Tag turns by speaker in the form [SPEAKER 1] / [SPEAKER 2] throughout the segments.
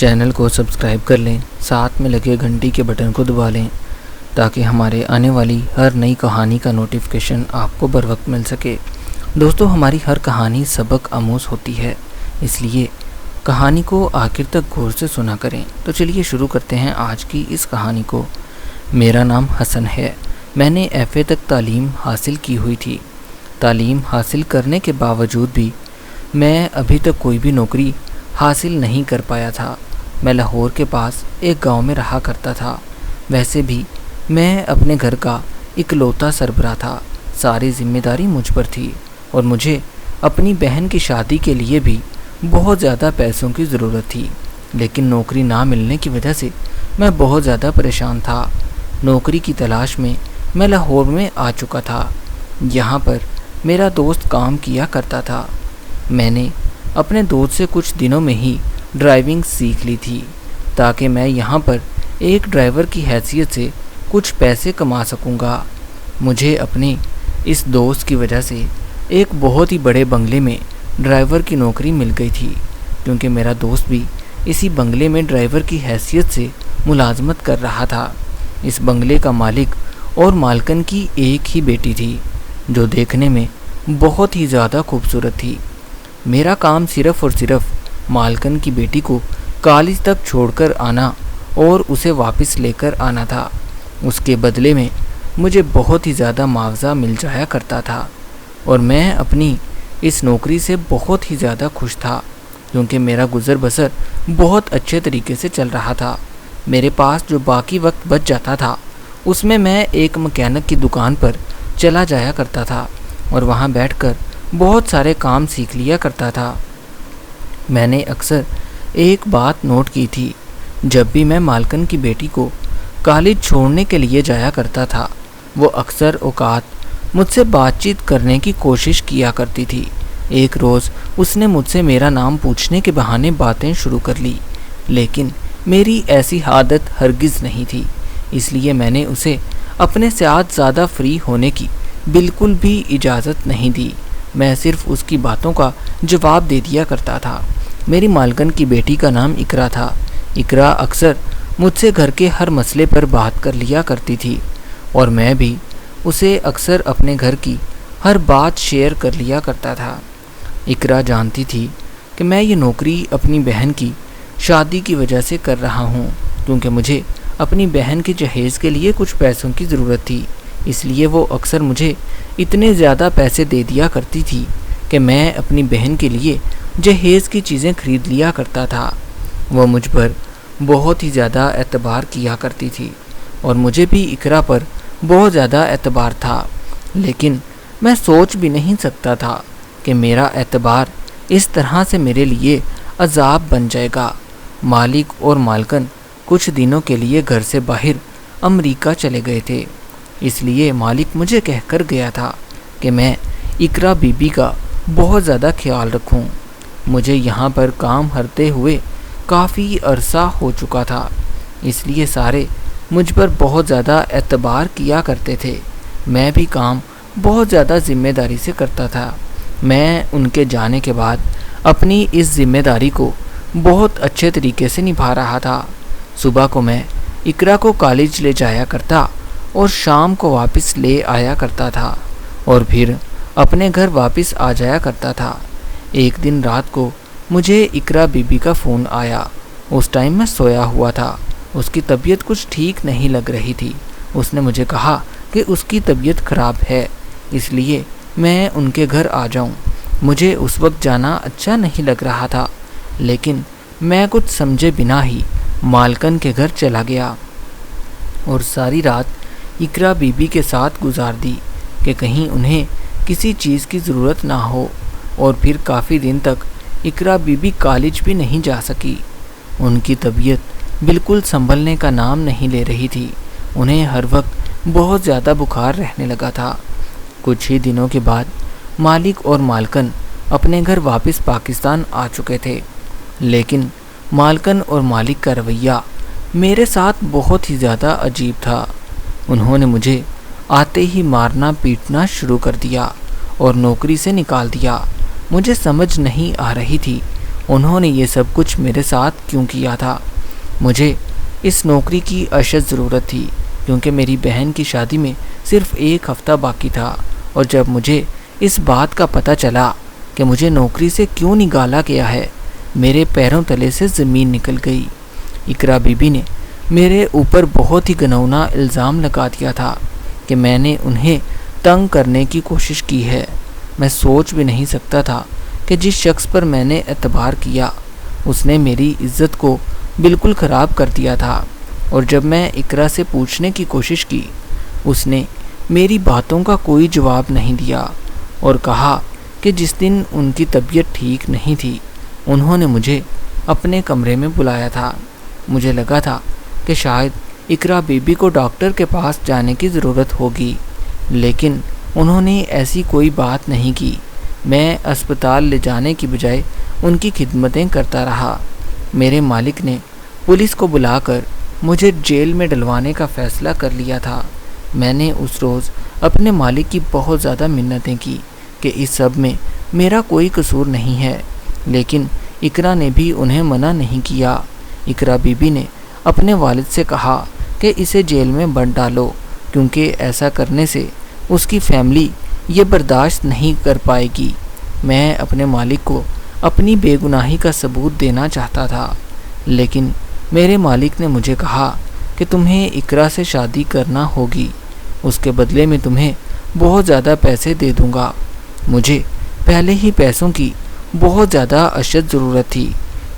[SPEAKER 1] Channel کو subscribe کر لیں، ساتھ میں لگے گھنٹی کے بٹن کو دبا لیں تاکہ ہمارے آنے والی ہر نئی کہانی کا نوٹیفیکیشن آپ کو بر وقت مل سکے۔ دوستو، ہماری ہر کہانی سبق آموز ہوتی ہے، اس لیے کہانی کو آخر تک غور سے سنا کریں۔ تو چلیے شروع کرتے ہیں آج کی اس کہانی کو۔ میرا نام حسن ہے۔ میں نے ایف اے تک تعلیم حاصل کی ہوئی تھی۔ تعلیم حاصل کرنے کے باوجود بھی میں ابھی تک کوئی بھی نوکری حاصل نہیں کر پایا تھا۔ میں لاہور کے پاس ایک گاؤں میں رہا کرتا تھا۔ ویسے بھی میں اپنے گھر کا اکلوتا سربراہ تھا۔ ساری ذمہ داری مجھ پر تھی اور مجھے اپنی بہن کی شادی کے لیے بھی بہت زیادہ پیسوں کی ضرورت تھی، لیکن نوکری نہ ملنے کی وجہ سے میں بہت زیادہ پریشان تھا۔ نوکری کی تلاش میں لاہور میں آ چکا تھا۔ یہاں پر میرا دوست کام کیا کرتا تھا۔ میں نے اپنے دوست سے کچھ دنوں میں ہی ڈرائیونگ سیکھ لی تھی تاکہ میں یہاں پر ایک ڈرائیور کی حیثیت سے کچھ پیسے کما سکوں گا۔ مجھے اپنے اس دوست کی وجہ سے ایک بہت ہی بڑے بنگلے میں ڈرائیور کی نوکری مل گئی تھی، کیونکہ میرا دوست بھی اسی بنگلے میں ڈرائیور کی حیثیت سے ملازمت کر رہا تھا۔ اس بنگلے کا مالک اور مالکن کی ایک ہی بیٹی تھی جو دیکھنے میں بہت ہی زیادہ خوبصورت تھی۔ میرا کام صرف اور صرف مالکن کی بیٹی کو کالج تک چھوڑ کر آنا اور اسے واپس لے کر آنا تھا۔ اس کے بدلے میں مجھے بہت ہی زیادہ معاوضہ مل جایا کرتا تھا اور میں اپنی اس نوکری سے بہت ہی زیادہ خوش تھا، کیونکہ میرا گزر بسر بہت اچھے طریقے سے چل رہا تھا۔ میرے پاس جو باقی وقت بچ جاتا تھا اس میں ایک مکینک کی دکان پر چلا جایا کرتا تھا اور وہاں بیٹھ کر بہت سارے کام سیکھ لیا کرتا تھا۔ میں نے اکثر ایک بات نوٹ کی تھی، جب بھی میں مالکن کی بیٹی کو کالج چھوڑنے کے لیے جایا کرتا تھا، وہ اکثر اوقات مجھ سے بات چیت کرنے کی کوشش کیا کرتی تھی۔ ایک روز اس نے مجھ سے میرا نام پوچھنے کے بہانے باتیں شروع کر لی، لیکن میری ایسی عادت ہرگز نہیں تھی، اس لیے میں نے اسے اپنے ساتھ زیادہ فری ہونے کی بالکل بھی اجازت نہیں دی۔ میں صرف اس کی باتوں کا جواب دے دیا کرتا تھا۔ میری مالکن کی بیٹی کا نام اقرا تھا۔ اقرا اکثر مجھ سے گھر کے ہر مسئلے پر بات کر لیا کرتی تھی اور میں بھی اسے اکثر اپنے گھر کی ہر بات شیئر کر لیا کرتا تھا۔ اقرا جانتی تھی کہ میں یہ نوکری اپنی بہن کی شادی کی وجہ سے کر رہا ہوں، کیونکہ مجھے اپنی بہن کے جہیز کے لیے کچھ پیسوں کی ضرورت تھی، اس لیے وہ اکثر مجھے اتنے زیادہ پیسے دے دیا کرتی تھی کہ میں اپنی بہن کے لیے جہیز کی چیزیں خرید لیا کرتا تھا۔ وہ مجھ پر بہت ہی زیادہ اعتبار کیا کرتی تھی اور مجھے بھی اقرا پر بہت زیادہ اعتبار تھا، لیکن میں سوچ بھی نہیں سکتا تھا کہ میرا اعتبار اس طرح سے میرے لیے عذاب بن جائے گا۔ مالک اور مالکن کچھ دنوں کے لیے گھر سے باہر امریکہ چلے گئے تھے، اس لیے مالک مجھے کہہ کر گیا تھا کہ میں اقرا بی بی کا بہت زیادہ خیال رکھوں۔ مجھے یہاں پر کام کرتے ہوئے کافی عرصہ ہو چکا تھا، اس لیے سارے مجھ پر بہت زیادہ اعتبار کیا کرتے تھے۔ میں بھی کام بہت زیادہ ذمہ داری سے کرتا تھا۔ میں ان کے جانے کے بعد اپنی اس ذمہ داری کو بہت اچھے طریقے سے نبھا رہا تھا۔ صبح کو میں اقرا کو کالج لے جایا کرتا اور شام کو واپس لے آیا کرتا تھا اور پھر اپنے گھر واپس آ جایا کرتا تھا۔ ایک دن رات کو مجھے اقرا بی بی کا فون آیا۔ اس ٹائم میں سویا ہوا تھا۔ اس کی طبیعت کچھ ٹھیک نہیں لگ رہی تھی۔ اس نے مجھے کہا کہ اس کی طبیعت خراب ہے، اس لیے میں ان کے گھر آ جاؤں۔ مجھے اس وقت جانا اچھا نہیں لگ رہا تھا، لیکن میں کچھ سمجھے بنا ہی مالکن کے گھر چلا گیا اور ساری رات اقرا بی بی کے ساتھ گزار دی کہ کہیں انہیں کسی چیز کی ضرورت نہ ہو، اور پھر کافی دن تک اقرا بی بی کالج بھی نہیں جا سکی۔ ان کی طبیعت بالکل سنبھلنے کا نام نہیں لے رہی تھی۔ انہیں ہر وقت بہت زیادہ بخار رہنے لگا تھا۔ کچھ ہی دنوں کے بعد مالک اور مالکن اپنے گھر واپس پاکستان آ چکے تھے، لیکن مالکن اور مالک کا رویہ میرے ساتھ بہت ہی زیادہ عجیب تھا۔ انہوں نے مجھے آتے ہی مارنا پیٹنا شروع کر دیا اور نوکری سے نکال دیا۔ مجھے سمجھ نہیں آ رہی تھی انہوں نے یہ سب کچھ میرے ساتھ کیوں کیا تھا؟ مجھے اس نوکری کی اشد ضرورت تھی کیونکہ میری بہن کی شادی میں صرف 1 ہفتہ باقی تھا، اور جب مجھے اس بات کا پتہ چلا کہ مجھے نوکری سے کیوں نکالا گیا ہے، میرے پیروں تلے سے زمین نکل گئی۔ اقرا بی بی نے میرے اوپر بہت ہی گھناؤنا الزام لگا دیا تھا کہ میں نے انہیں تنگ کرنے کی کوشش کی ہے۔ میں سوچ بھی نہیں سکتا تھا کہ جس شخص پر میں نے اعتبار کیا اس نے میری عزت کو بالکل خراب کر دیا تھا، اور جب میں اقرا سے پوچھنے کی کوشش کی اس نے میری باتوں کا کوئی جواب نہیں دیا اور کہا کہ جس دن ان کی طبیعت ٹھیک نہیں تھی انہوں نے مجھے اپنے کمرے میں بلایا تھا۔ مجھے لگا تھا کہ شاید اقرا بی بی کو ڈاکٹر کے پاس جانے کی ضرورت ہوگی، لیکن انہوں نے ایسی کوئی بات نہیں کی۔ میں اسپتال لے جانے کی بجائے ان کی خدمتیں کرتا رہا۔ میرے مالک نے پولیس کو بلا کر مجھے جیل میں ڈلوانے کا فیصلہ کر لیا تھا۔ میں نے اس روز اپنے مالک کی بہت زیادہ منتیں کی کہ اس سب میں میرا کوئی قصور نہیں ہے، لیکن اقرا نے بھی انہیں منع نہیں کیا۔ اقرا بی بی نے اپنے والد سے کہا کہ اسے جیل میں بند ڈالو، کیونکہ ایسا کرنے سے اس کی فیملی یہ برداشت نہیں کر پائے گی۔ میں اپنے مالک کو اپنی بے گناہی کا ثبوت دینا چاہتا تھا، لیکن میرے مالک نے مجھے کہا کہ تمہیں اقرا سے شادی کرنا ہوگی، اس کے بدلے میں تمہیں بہت زیادہ پیسے دے دوں گا۔ مجھے پہلے ہی پیسوں کی بہت زیادہ اشد ضرورت تھی،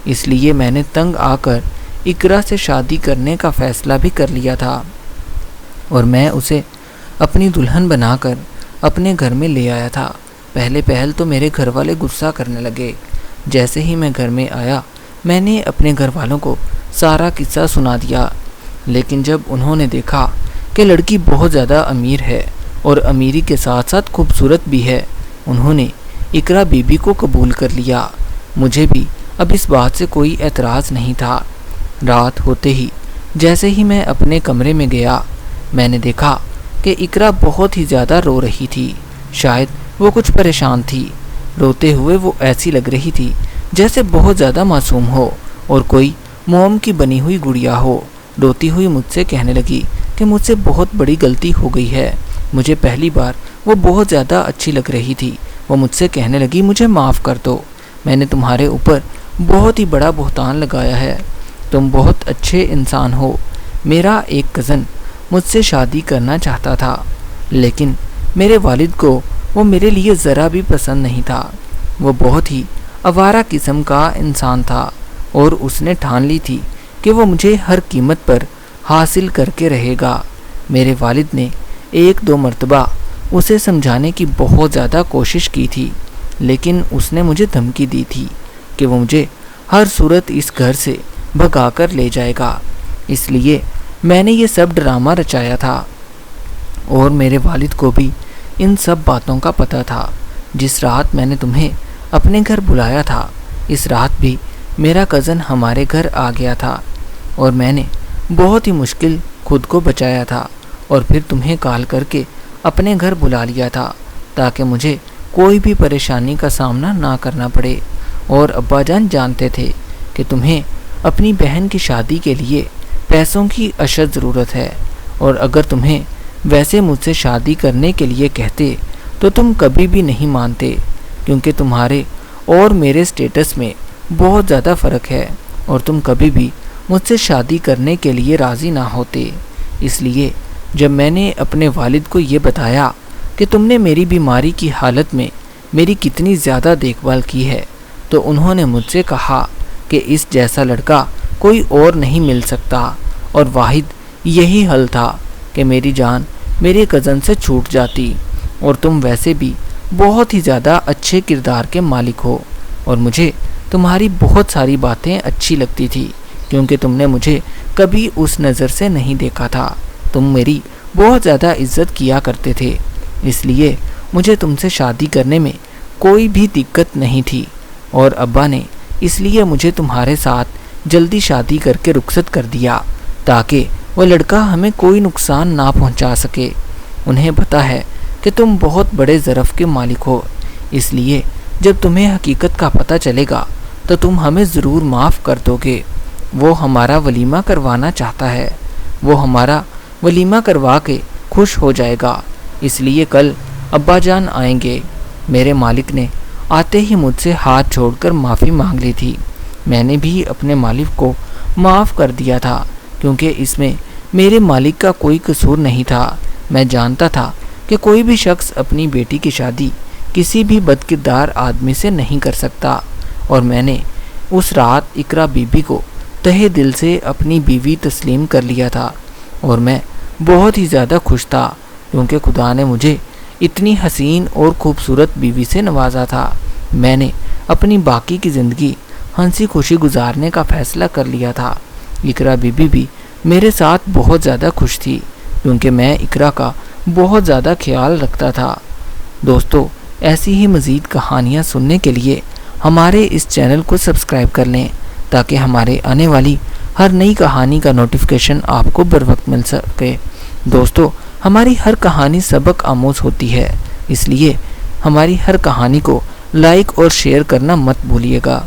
[SPEAKER 1] اس لیے میں نے تنگ آ کر اقرا سے شادی کرنے کا فیصلہ بھی کر لیا تھا، اور میں اسے اپنی دلہن بنا کر اپنے گھر میں لے آیا تھا۔ پہل تو میرے گھر والے غصہ کرنے لگے۔ جیسے ہی میں گھر میں آیا میں نے اپنے گھر والوں کو سارا قصہ سنا دیا، لیکن جب انہوں نے دیکھا کہ لڑکی بہت زیادہ امیر ہے اور امیری کے ساتھ ساتھ خوبصورت بھی ہے، انہوں نے اقرا بی بی کو قبول کر لیا۔ مجھے بھی اب اس بات سے کوئی اعتراض نہیں تھا۔ رات ہوتے ہی جیسے ہی میں اپنے کمرے میں گیا میں نے دیکھا کہ اقرا بہت ہی زیادہ رو رہی تھی۔ شاید وہ کچھ پریشان تھی۔ روتے ہوئے وہ ایسی لگ رہی تھی جیسے بہت زیادہ معصوم ہو اور کوئی موم کی بنی ہوئی گڑیا ہو۔ روتی ہوئی مجھ سے کہنے لگی کہ مجھ سے بہت بڑی غلطی ہو گئی ہے۔ مجھے پہلی بار وہ بہت زیادہ اچھی لگ رہی تھی۔ وہ مجھ سے کہنے لگی مجھے معاف کر دو، میں نے تمہارے اوپر بہت ہی بڑا بہتان لگایا ہے، تم بہت اچھے انسان ہو۔ میرا ایک کزن مجھ سے شادی کرنا چاہتا تھا، لیکن میرے والد کو وہ میرے لیے ذرا بھی پسند نہیں تھا۔ وہ بہت ہی آوارہ قسم کا انسان تھا اور اس نے ٹھان لی تھی کہ وہ مجھے ہر قیمت پر حاصل کر کے رہے گا۔ میرے والد نے 1-2 مرتبہ اسے سمجھانے کی بہت زیادہ کوشش کی تھی، لیکن اس نے مجھے دھمکی دی تھی کہ وہ مجھے ہر صورت اس گھر سے بھگا کر لے جائے گا۔ اس لیے میں نے یہ سب ڈرامہ رچایا تھا، اور میرے والد کو بھی ان سب باتوں کا پتہ تھا۔ جس رات میں نے تمہیں اپنے گھر بلایا تھا اس رات بھی میرا کزن ہمارے گھر آ گیا تھا، اور میں نے بہت ہی مشکل خود کو بچایا تھا اور پھر تمہیں کال کر کے اپنے گھر بلا لیا تھا تاکہ مجھے کوئی بھی پریشانی کا سامنا نہ کرنا پڑے۔ اور ابا جان جانتے تھے کہ تمہیں اپنی بہن کی شادی کے لیے پیسوں کی اشد ضرورت ہے، اور اگر تمہیں ویسے مجھ سے شادی کرنے کے لیے کہتے تو تم کبھی بھی نہیں مانتے، کیونکہ تمہارے اور میرے سٹیٹس میں بہت زیادہ فرق ہے اور تم کبھی بھی مجھ سے شادی کرنے کے لیے راضی نہ ہوتے۔ اس لیے جب میں نے اپنے والد کو یہ بتایا کہ تم نے میری بیماری کی حالت میں میری کتنی زیادہ دیکھ بھال کی ہے، تو انہوں نے مجھ سے کہا کہ اس جیسا لڑکا کوئی اور نہیں مل سکتا، اور واحد یہی حل تھا کہ میری جان میرے کزن سے چھوٹ جاتی، اور تم ویسے بھی بہت ہی زیادہ اچھے کردار کے مالک ہو، اور مجھے تمہاری بہت ساری باتیں اچھی لگتی تھی کیونکہ تم نے مجھے کبھی اس نظر سے نہیں دیکھا تھا۔ تم میری بہت زیادہ عزت کیا کرتے تھے، اس لیے مجھے تم سے شادی کرنے میں کوئی بھی دقت نہیں تھی، اور ابا نے اس لیے مجھے تمہارے ساتھ جلدی شادی کر کے رخصت کر دیا تاکہ وہ لڑکا ہمیں کوئی نقصان نہ پہنچا سکے۔ انہیں پتہ ہے کہ تم بہت بڑے ظرف کے مالک ہو، اس لیے جب تمہیں حقیقت کا پتہ چلے گا تو تم ہمیں ضرور معاف کر دو گے۔ وہ ہمارا ولیمہ کروانا چاہتا ہے، وہ ہمارا ولیمہ کروا کے خوش ہو جائے گا، اس لیے کل ابا جان آئیں گے۔ میرے مالک نے آتے ہی مجھ سے ہاتھ جوڑ کر معافی مانگ لی تھی۔ میں نے بھی اپنے مالک کو معاف کر دیا تھا، کیونکہ اس میں میرے مالک کا کوئی قصور نہیں تھا۔ میں جانتا تھا کہ کوئی بھی شخص اپنی بیٹی کی شادی کسی بھی بدکردار آدمی سے نہیں کر سکتا، اور میں نے اس رات اقرا بی بی کو تہہ دل سے اپنی بیوی تسلیم کر لیا تھا، اور میں بہت ہی زیادہ خوش تھا، کیونکہ خدا نے مجھے اتنی حسین اور خوبصورت بیوی سے نوازا تھا۔ میں نے اپنی باقی کی زندگی ہنسی خوشی گزارنے کا فیصلہ کر لیا تھا۔ اقرا بی بی بھی میرے ساتھ بہت زیادہ خوش تھی، کیونکہ میں اقرا کا بہت زیادہ خیال رکھتا تھا۔ دوستو، ایسی ہی مزید کہانیاں سننے کے لیے ہمارے اس چینل کو سبسکرائب کر لیں، تاکہ ہمارے آنے والی ہر نئی کہانی کا نوٹیفیکیشن آپ کو بر وقت مل سکے۔ دوستو، ہماری ہر کہانی سبق آموز ہوتی ہے، اس لیے ہماری ہر کہانی کو لائک اور شیئر کرنا مت بھولیے گا۔